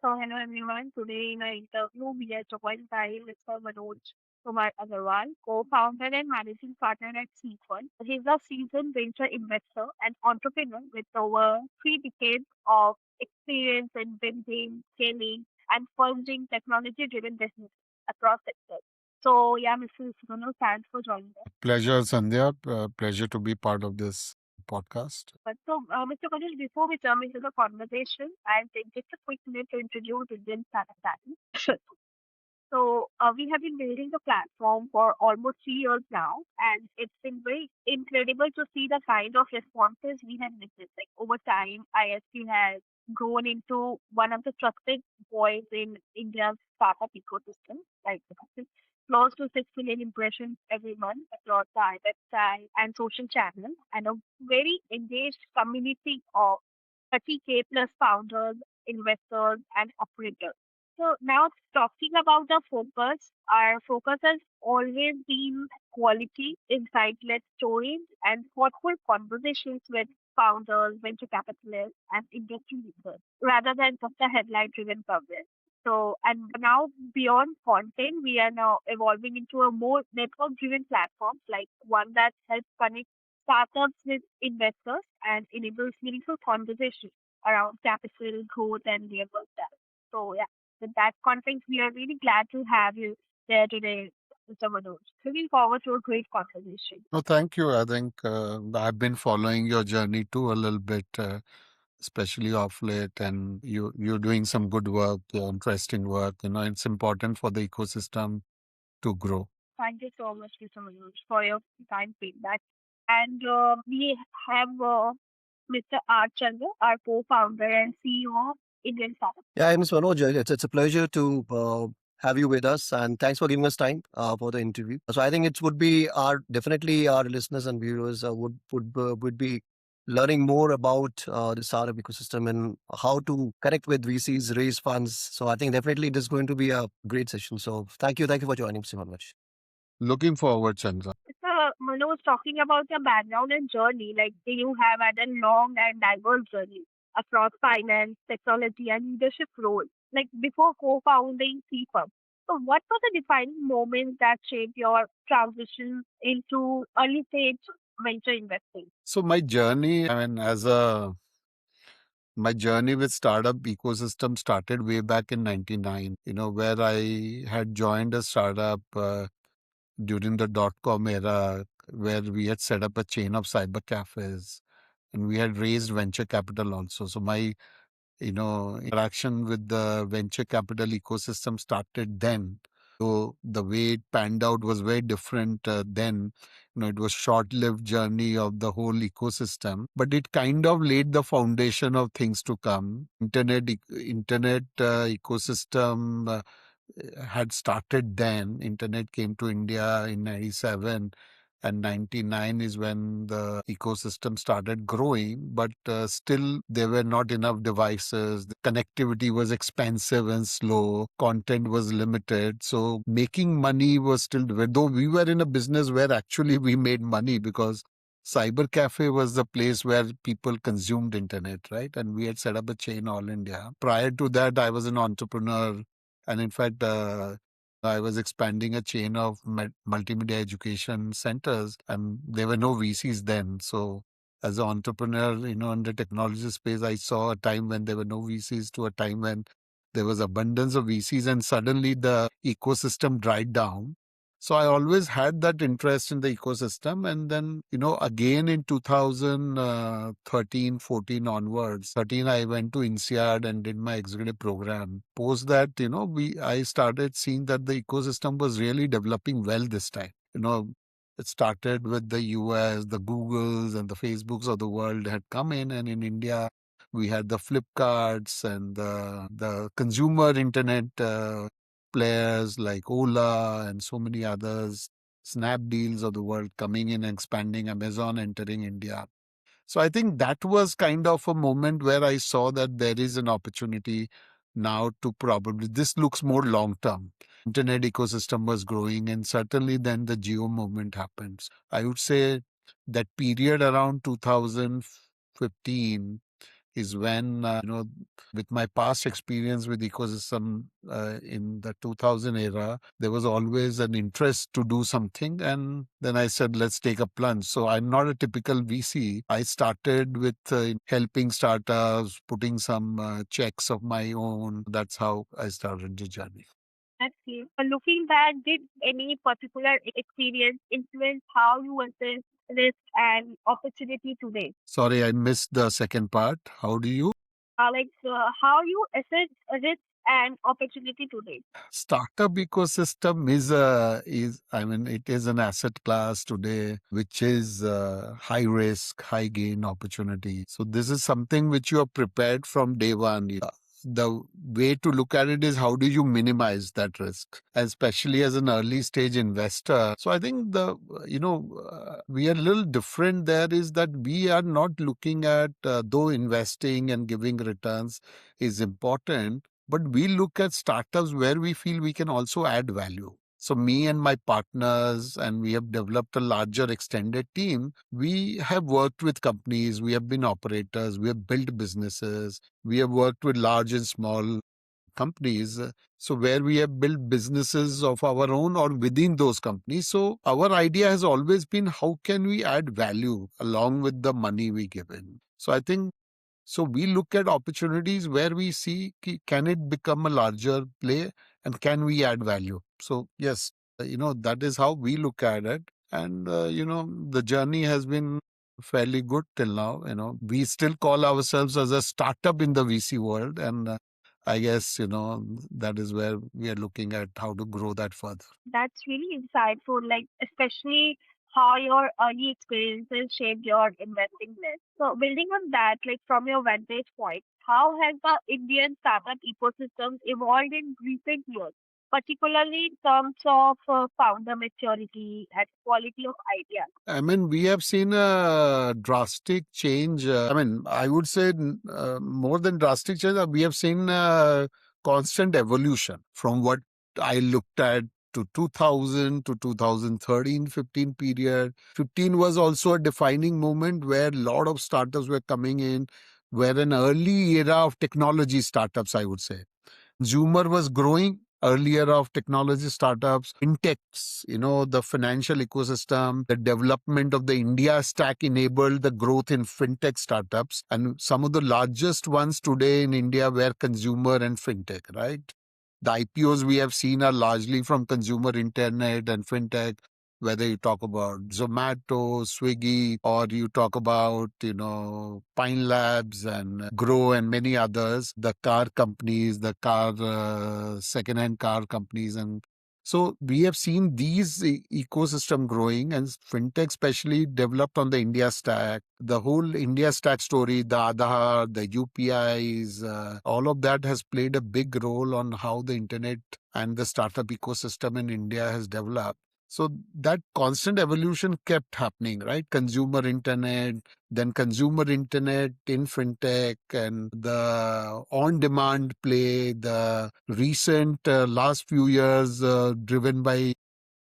So, hello everyone. Today in our interview, we are joined by Mr. Manoj Kumar Agarwal, co-founder and managing partner at Seafund. He's a seasoned venture investor and entrepreneur with over 3 decades of experience in building, scaling, and funding technology-driven businesses across sectors. So, yeah, Mr. Manoj, thanks for joining us. Pleasure, Sandhya. Pleasure to be part of this podcast. Mr. Manoj, before we jump into the conversation, I'll take just a quick minute to introduce Indian startup talent. We have been building the platform for almost 3 years now, and it's been very incredible to see the kind of responses we have witnessed. Like over time, ISP has grown into one of the trusted voice in India's startup ecosystem. Like close to 6 million impressions every month across our website and social channels, and a very engaged community of 30K plus founders, investors, and operators. So now talking about the focus, our focus has always been quality, insight-led stories, and thoughtful conversations with founders, venture capitalists, and industry leaders, rather than just a headline-driven coverage. And now beyond content, we are now evolving into a more network-driven platform, like one that helps connect startups with investors and enables meaningful conversations around capital, growth, and real world talent. So, yeah, with that context, we are really glad to have you there today, Mr. Manoj. Looking forward to a great conversation. No, thank you. I think I've been following your journey too a little bit, especially off late, and you're doing some good work, interesting work. It's important for the ecosystem to grow. Thank you so much, Mr. Manoj, for your kind feedback. And we have Mr. R. Chandra, our co-founder and CEO of Indian Startup. Yeah, Ms. Manoj, it's a pleasure to have you with us, and thanks for giving us time for the interview. So I think it would be our definitely our listeners and viewers would be learning more about the startup ecosystem and how to connect with VCs, raise funds. So I think definitely it is going to be a great session. So thank you for joining, Mr. Manoj. Looking forward, Chandra. Mr. Manoj, talking about your background and journey, like you have had a long and diverse journey across finance, technology, and leadership roles, like before co-founding CFUM. So, what were the defining moments that shaped your transition into early stage venture investing? So my journey with startup ecosystem started way back in 99, where I had joined a startup during the dot-com era, where we had set up a chain of cyber cafes and we had raised venture capital also. So my, interaction with the venture capital ecosystem started then. So the way it panned out was very different then. It was short-lived journey of the whole ecosystem, but it kind of laid the foundation of things to come. Internet ecosystem had started then. Internet came to India in 97, and 99 is when the ecosystem started growing, but still there were not enough devices. The connectivity was expensive and slow. Content was limited. So making money was still, though we were in a business where actually we made money because Cyber Cafe was the place where people consumed internet, right? And we had set up a chain all India. Prior to that, I was an entrepreneur. And in fact, I was expanding a chain of multimedia education centers, and there were no VCs then. So, as an entrepreneur, in the technology space, I saw a time when there were no VCs to a time when there was abundance of VCs, and suddenly the ecosystem dried down. So I always had that interest in the ecosystem. And then, again in 2013, 14 onwards, 13, I went to INSEAD and did my executive program. Post that, I started seeing that the ecosystem was really developing well this time. It started with the US, the Googles and the Facebooks of the world had come in. And in India, we had the Flipkarts and the consumer internet players like Ola and so many others, Snapdeals of the world coming in and expanding, Amazon entering India. So I think that was kind of a moment where I saw that there is an opportunity now to probably, this looks more long term. Internet ecosystem was growing, and certainly then the geo movement happens. I would say that period around 2015 is when, with my past experience with ecosystem in the 2000 era, there was always an interest to do something. And then I said, let's take a plunge. So I'm not a typical VC. I started with helping startups, putting some checks of my own. That's how I started the journey. That's clear. Looking back, did any particular experience influence how you assess risk and opportunity today? Sorry, I missed the second part. How do you? How you assess risk and opportunity today? Startup ecosystem is I mean it is an asset class today which is high risk, high gain opportunity. So this is something which you are prepared from day one. The way to look at it is how do you minimize that risk, especially as an early stage investor. So I think we are a little different. There is that we are not looking at though investing and giving returns is important, but we look at startups where we feel we can also add value. So me and my partners, and we have developed a larger extended team. We have worked with companies, we have been operators, we have built businesses, we have worked with large and small companies. So where we have built businesses of our own or within those companies. So our idea has always been how can we add value along with the money we give in. So I think so we look at opportunities where we see can it become a larger play and can we add value. So yes, that is how we look at it. And the journey has been fairly good till now. We still call ourselves as a startup in the VC world, and I guess that is where we are looking at how to grow that further. That's really insightful, like especially how your early experiences shaped your investing list. So building on that, like from your vantage point, how has the Indian startup ecosystem evolved in recent years, particularly in terms of founder maturity and quality of ideas? I mean, we have seen a drastic change. I mean, I would say more than drastic change, we have seen constant evolution from what I looked at to 2000 to 2013, 15 period. 15 was also a defining moment where a lot of startups were coming in, where an early era of technology startups, I would say. Consumer was growing earlier of technology startups, fintechs, the financial ecosystem, the development of the India stack enabled the growth in fintech startups. And some of the largest ones today in India were consumer and fintech, right? The IPOs we have seen are largely from consumer internet and fintech, whether you talk about Zomato, Swiggy, or you talk about, Pine Labs and Grow and many others, the car companies, the second-hand car companies. And so we have seen these ecosystem growing, and fintech especially developed on the India stack. The whole India stack story, the Aadhaar, the UPIs, all of that has played a big role on how the internet and the startup ecosystem in India has developed. So that constant evolution kept happening, right? Consumer internet, then consumer internet in fintech, and the on-demand play, the recent last few years driven by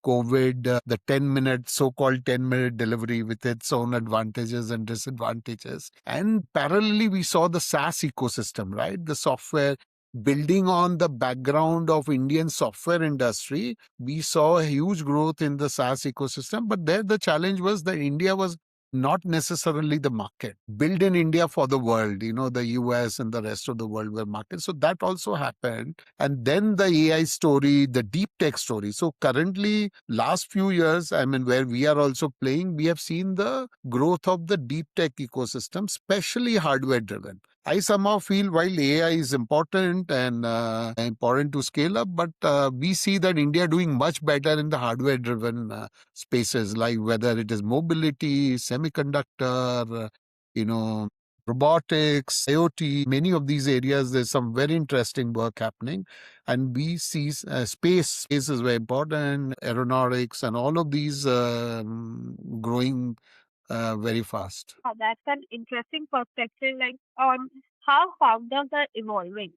COVID, the 10-minute, so-called 10-minute delivery with its own advantages and disadvantages. And parallelly, we saw the SaaS ecosystem, right? The software building on the background of Indian software industry. We saw a huge growth in the SaaS ecosystem, but there the challenge was that India was not necessarily the market. Build in India for the world, the US and the rest of the world were markets. So that also happened. And then the AI story, the deep tech story. So currently, last few years, I mean, where we are also playing, we have seen the growth of the deep tech ecosystem, especially hardware driven. I somehow feel while AI is important and important to scale up, but we see that India doing much better in the hardware driven spaces, like whether it is mobility, semiconductor, robotics, IoT, many of these areas, there's some very interesting work happening. And we see space is very important, aeronautics, and all of these growing very fast. That's an interesting perspective, like on how founders are evolving.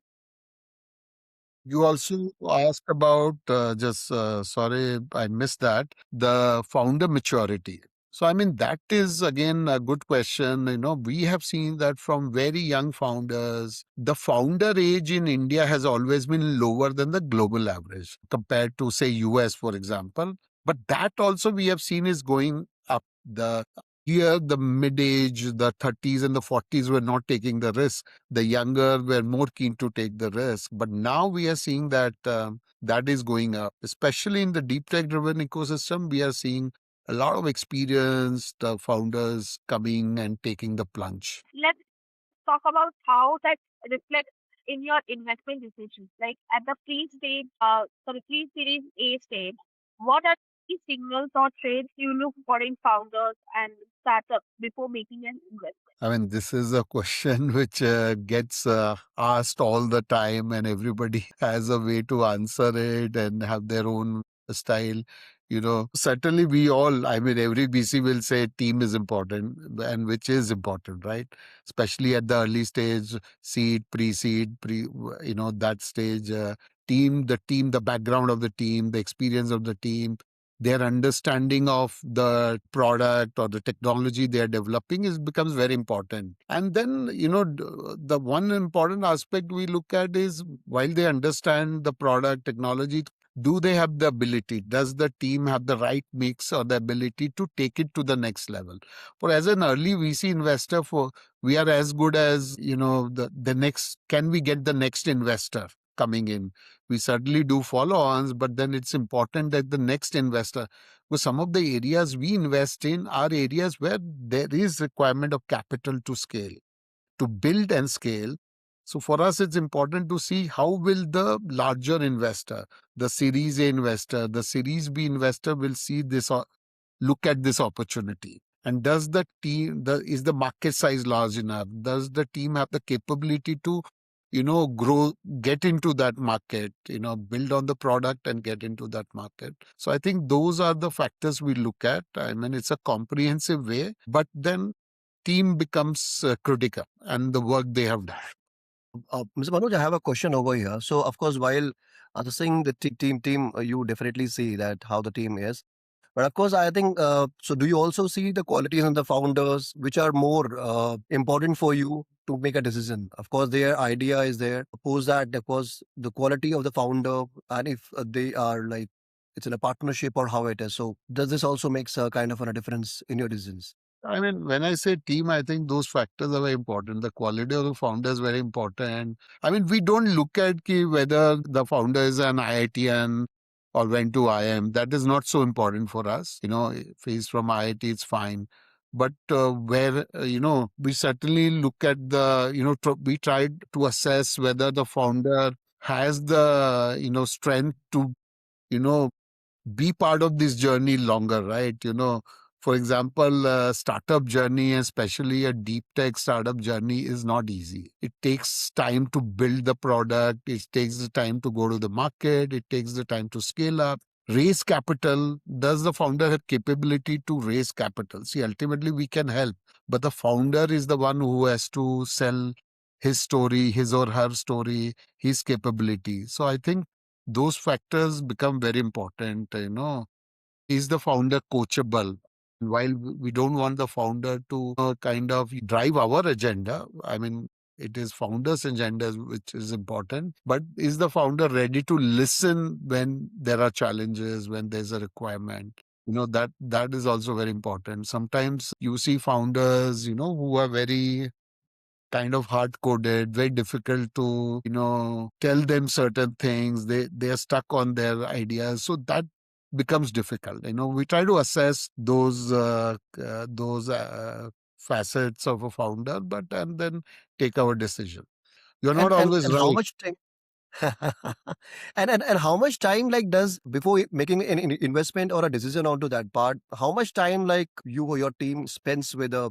You also asked about, sorry, I missed that, the founder maturity. So, I mean, that is again a good question. We have seen that from very young founders, the founder age in India has always been lower than the global average compared to, say, US, for example. But that also we have seen is going up. The mid age, the 30s and the 40s were not taking the risk. The younger were more keen to take the risk. But now we are seeing that that is going up, especially in the deep tech driven ecosystem. We are seeing a lot of experienced founders coming and taking the plunge. Let's talk about how that reflects in your investment decisions. Like at the pre-series A stage, what are the signals or traits you look for in founders and startups before making an investment? I mean, this is a question which gets asked all the time, and everybody has a way to answer it and have their own style. Certainly we all, I mean, every VC will say team is important, and which is important, right? Especially at the early stage, seed, pre-seed, that stage. The team, the background of the team, the experience of the team, their understanding of the product or the technology they are developing becomes very important. And then the one important aspect we look at is, while they understand the product technology, do they have the ability, does the team have the right mix or the ability to take it to the next level? For as an early VC investor, for we are as good as the next, can we get the next investor coming in? We certainly do follow-ons, but then it's important that the next investor, because some of the areas we invest in are areas where there is requirement of capital to scale, to build and scale. So for us, it's important to see how will the larger investor, the Series A investor, the Series B investor will see this or look at this opportunity. And does the team, is the market size large enough? Does the team have the capability to grow, get into that market, build on the product and get into that market? So I think those are the factors we look at. I mean, it's a comprehensive way, but then team becomes critical and the work they have done. Mr. Manoj, I have a question over here. So, of course, while assessing the team, you definitely see that how the team is. But of course, I think so. Do you also see the qualities in the founders which are more important for you to make a decision? Of course, their idea is there. Suppose that, of course, the quality of the founder, and if they are like it's in a partnership or how it is. So, does this also makes a kind of a difference in your decisions? I mean, when I say team, I think those factors are very important. The quality of the founder is very important. I mean, we don't look at whether the founder is an IITian or went to IIM. That is not so important for us. If he's from IIT, it's fine. But where, we certainly look at we tried to assess whether the founder has the, strength to, you know, be part of this journey longer, right? For example, startup journey, especially a deep tech startup journey, is not easy. It takes time to build the product. It takes the time to go to the market. It takes the time to scale up. Raise capital. Does the founder have capability to raise capital? See, ultimately we can help, but the founder is the one who has to sell his story, his or her story, his capability. So I think those factors become very important. Is the founder coachable? While we don't want the founder to kind of drive our agenda, I mean, it is founder's agenda which is important, but is the founder ready to listen when there are challenges, when there's a requirement? That is also very important. Sometimes you see founders, who are very kind of hard coded, very difficult to, tell them certain things. They are stuck on their ideas. So that becomes difficult. We try to assess those facets of a founder, but and then take our decision. You're not always And how right. much time? And how much time like does before making an investment or a decision onto that part, how much time like you or your team spends with a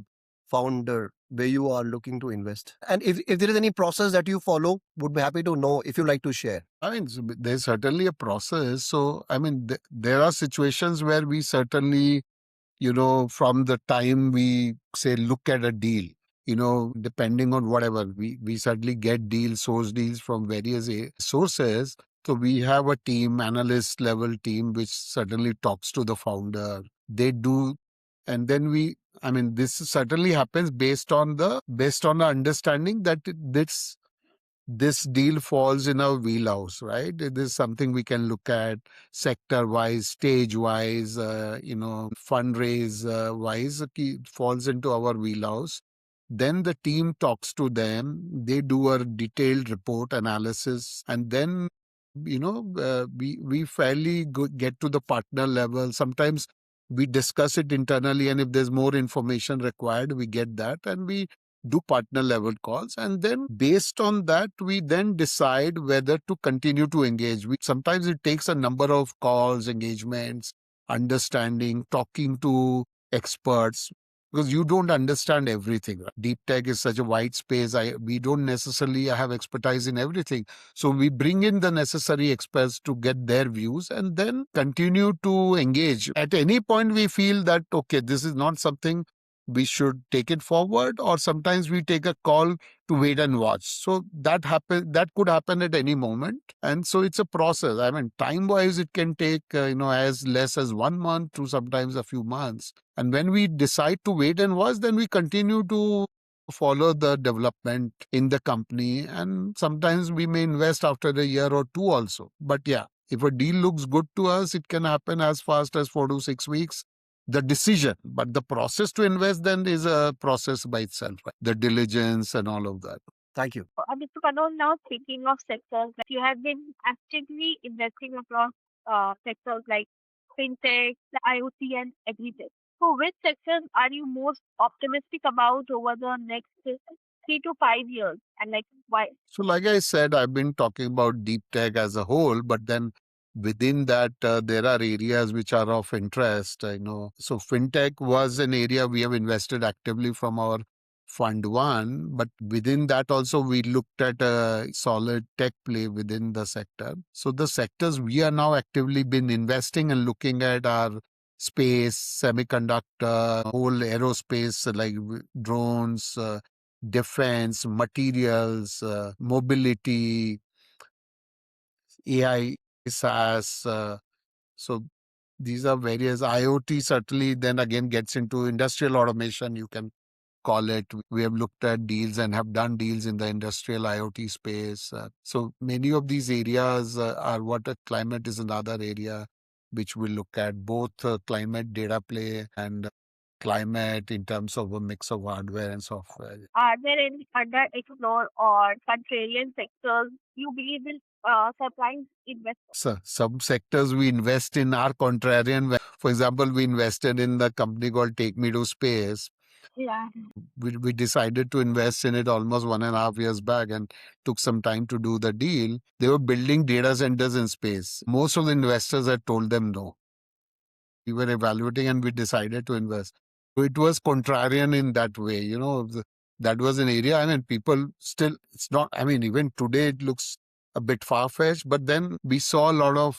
founder where you are looking to invest? And if there is any process that you follow, would be happy to know if you like to share. I mean, there's certainly a process. So, I mean, there are situations where we certainly, from the time we say look at a deal, depending on whatever, we certainly get source deals from various sources. So we have a team, analyst level team, which certainly talks to the founder. They do And then this certainly happens based on the understanding that this deal falls in our wheelhouse, right? It is something we can look at sector wise, stage wise, fundraise wise. It falls into our wheelhouse. Then the team talks to them. They do a detailed report analysis, and then we fairly get to the partner level. Sometimes we discuss it internally, and if there's more information required, we get that, and we do partner level calls, and then based on that we then decide whether to continue to engage. Sometimes it takes a number of calls, engagements, understanding, talking to experts, because you don't understand everything. Deep tech is such a wide space. We don't necessarily have expertise in everything, so we bring in the necessary experts to get their views and then continue to engage. At any point we feel that okay, this is not something we should take it forward, or sometimes we take a call to wait and watch. So that could happen at any moment, and so it's a process. Time wise it can take as less as 1 month to sometimes a few months. And when we decide to wait and watch, then we continue to follow the development in the company, and sometimes we may invest after a year or two also. But yeah, if a deal looks good to us, it can happen as fast as 4 to 6 weeks, the decision. But the process to invest then is a process by itself, right? The diligence and all of that. Thank you. Mr. Manoj, now thinking of sectors, like you have been actively investing across sectors like fintech, the IoT, and agri-tech. So, which sectors are you most optimistic about over the next 3 to 5 years, and like why? So, like I said, I've been talking about deep tech as a whole, but then within that, there are areas which are of interest. So fintech was an area we have invested actively from our fund one, but within that also we looked at a solid tech play within the sector. So the sectors we are now actively been investing and looking at are space, semiconductor, whole aerospace like drones, defense, materials, mobility, AI, SaaS. So these are various IoT, certainly then again gets into industrial automation, you can call it. We have looked at deals and have done deals in the industrial IoT space. So many of these areas are what climate is another area which we look at, both climate data play and climate in terms of a mix of hardware and software. Are there any underexplored or contrarian sectors you believe will surprise investors? So some sectors we invest in are contrarian. For example, we invested in the company called Take Me to Space. Yeah. We decided to invest in it almost 1.5 years back and took some time to do the deal. They were building data centers in space. Most of the investors had told them no. We were evaluating and we decided to invest. So it was contrarian in that way. That was an area. People still, it's not, even today it looks a bit far-fetched, but then we saw a lot of,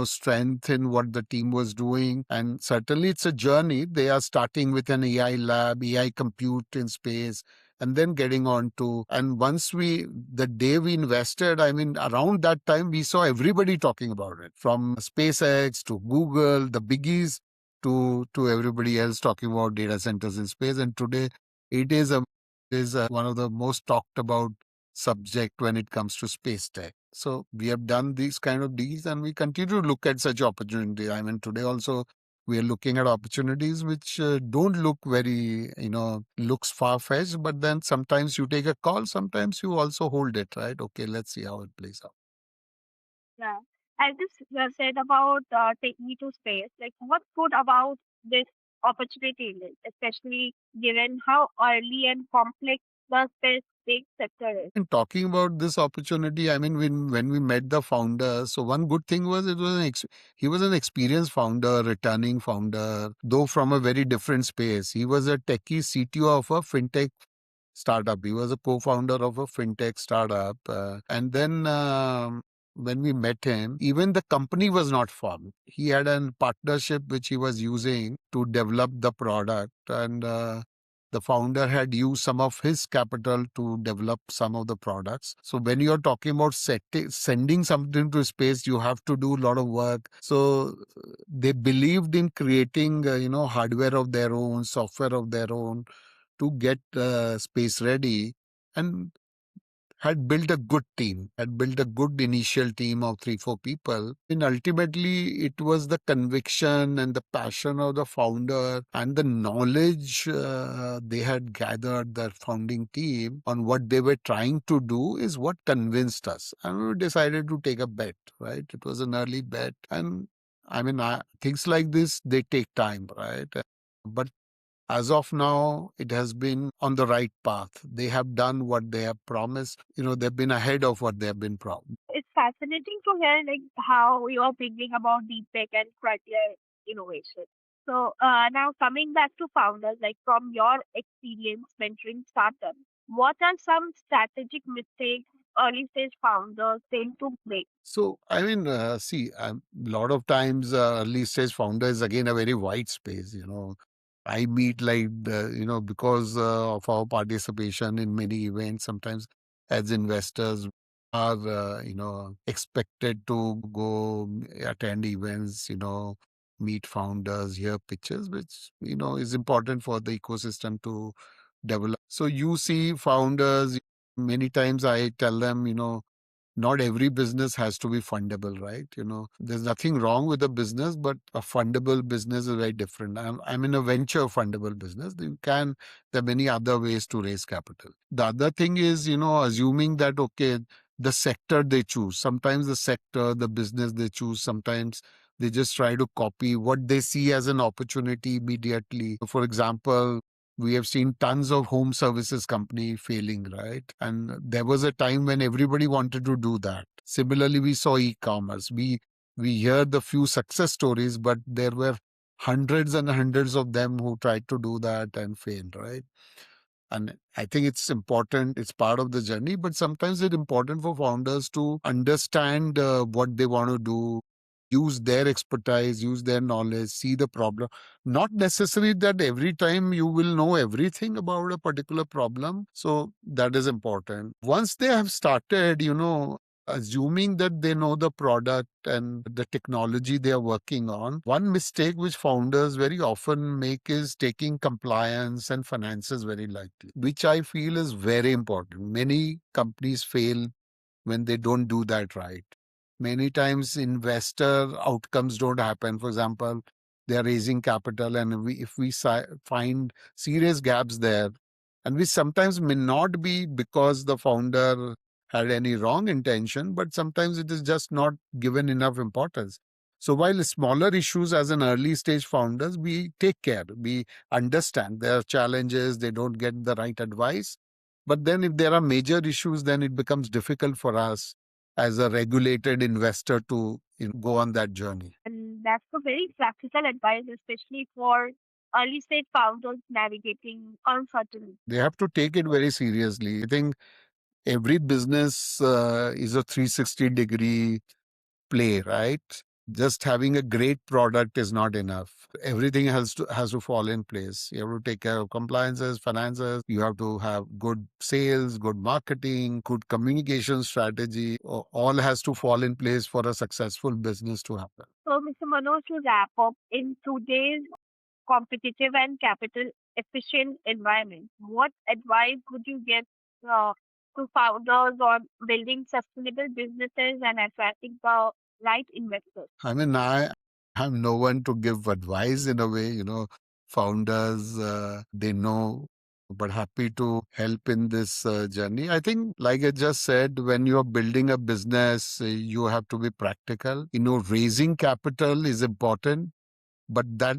strength in what the team was doing. And certainly it's a journey. They are starting with an AI lab, AI compute in space, and then getting on to, and the day we invested, around that time, we saw everybody talking about it, from SpaceX to Google, the biggies, to everybody else talking about data centers in space. And today it is one of the most talked about subject when it comes to space tech. So we have done these kind of deals and we continue to look at such opportunities. Today also we are looking at opportunities which don't look very, looks far-fetched, but then sometimes you take a call, sometimes you also hold it, right? Okay, let's see how it plays out. Yeah. As you have said about take me to space, like what's good about this opportunity, is, especially given how early and complex the space big sector is? And talking about this opportunity, when we met the founder, so one good thing was he was an experienced founder, returning founder, though from a very different space. He was a techie CTO of a fintech startup. He was a co-founder of a fintech startup. And then when we met him, even the company was not formed. He had a partnership which he was using to develop the product. And the The founder had used some of his capital to develop some of the products. So when you're talking about sending something to space, you have to do a lot of work. So they believed in creating, hardware of their own, software of their own to get space ready. And had built a good team, had built a good initial team of 3, 4 people. And ultimately, it was the conviction and the passion of the founder and the knowledge they had gathered, the founding team, on what they were trying to do is what convinced us. And we decided to take a bet, right? It was an early bet. And things like this, they take time, right? But as of now, it has been on the right path. They have done what they have promised. They've been ahead of what they have been promised. It's fascinating to hear like how you are thinking about deep tech and frontier innovation. So now coming back to founders, like from your experience mentoring startups, what are some strategic mistakes early stage founders tend to make? So, see, a lot of times early stage founder is again a very wide space. I meet like, because of our participation in many events, sometimes as investors are, expected to go attend events, meet founders, hear pitches, which, is important for the ecosystem to develop. So you see founders, many times I tell them, not every business has to be fundable, right? There's nothing wrong with a business, but a fundable business is very different. I'm in a venture fundable business. There are many other ways to raise capital. The other thing is, assuming that, okay, the sector they choose, sometimes the sector, the business they choose, sometimes they just try to copy what they see as an opportunity immediately. For example, we have seen tons of home services company failing, right? And there was a time when everybody wanted to do that. Similarly, we saw e-commerce. We heard the few success stories, but there were hundreds and hundreds of them who tried to do that and failed, right? And I think it's important, it's part of the journey, but sometimes it's important for founders to understand what they want to do, use their expertise, use their knowledge, see the problem. Not necessarily that every time you will know everything about a particular problem. So that is important. Once they have started, assuming that they know the product and the technology they are working on, one mistake which founders very often make is taking compliance and finances very lightly, which I feel is very important. Many companies fail when they don't do that right. Many times investor outcomes don't happen. For example, they are raising capital, and if we find serious gaps there, and we sometimes may not be because the founder had any wrong intention, but sometimes it is just not given enough importance. So while smaller issues as an early stage founders, we take care, we understand there are challenges, they don't get the right advice. But then if there are major issues, then it becomes difficult for us as a regulated investor to go on that journey. And that's a very practical advice, especially for early stage founders navigating uncertainty. They have to take it very seriously. I think every business is a 360-degree play, right? Just having a great product is not enough. Everything has to fall in place. You have to take care of compliances, finances. You have to have good sales, good marketing, good communication strategy. All has to fall in place for a successful business to happen. So, Mr. Manoj, to wrap up, in today's competitive and capital efficient environment, what advice would you give uh, to founders on building sustainable businesses and attracting the right investors? I have no one to give advice in a way, founders, they know, but happy to help in this journey. I think, like I just said, when you're building a business, you have to be practical. Raising capital is important, but that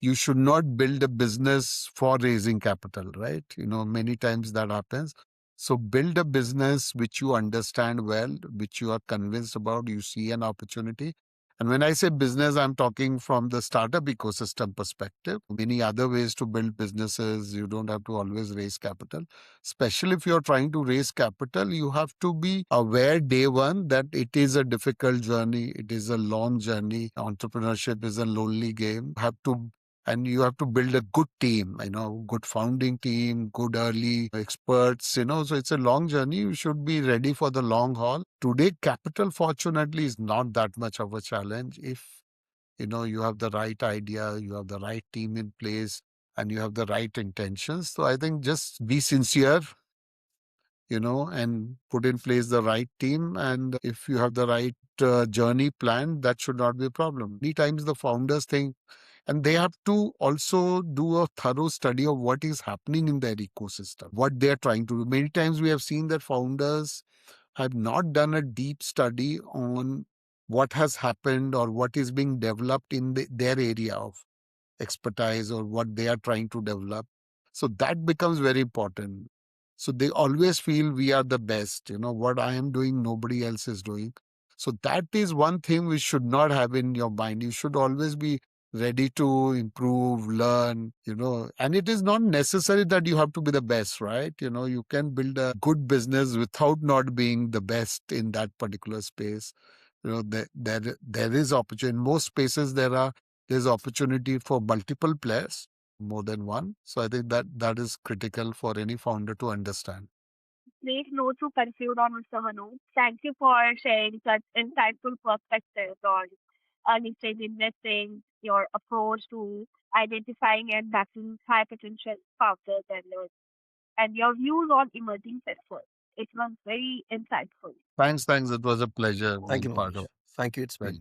you should not build a business for raising capital, right? Many times that happens. So build a business which you understand well, which you are convinced about, you see an opportunity. And when I say business, I'm talking from the startup ecosystem perspective. Many other ways to build businesses. You don't have to always raise capital. Especially if you're trying to raise capital, you have to be aware day one that it is a difficult journey. It is a long journey. Entrepreneurship is a lonely game. You have to and you have to build a good team, good founding team, good early experts, so it's a long journey. You should be ready for the long haul. Today, capital, fortunately, is not that much of a challenge if, you have the right idea, you have the right team in place, and you have the right intentions. So I think just be sincere, and put in place the right team. And if you have the right journey planned, that should not be a problem. Many times the founders think, and they have to also do a thorough study of what is happening in their ecosystem, what they're trying to do. Many times we have seen that founders have not done a deep study on what has happened or what is being developed in their area of expertise or what they are trying to develop. So that becomes very important. So they always feel we are the best. What I am doing, nobody else is doing. So that is one thing we should not have in your mind. You should always be ready to improve, learn, and it is not necessary that you have to be the best, right? You can build a good business without not being the best in that particular space. There is opportunity. In most spaces, there's opportunity for multiple players, more than one. So I think that is critical for any founder to understand. Great note to conclude on, Mr. Hanu. Thank you for sharing such insightful perspectives on early stage investing, your approach to identifying and backing high potential founders and your views on emerging sectors. It was very insightful. Thanks. It was a pleasure Thank being you, part Manoj. of Thank you. It's been. it.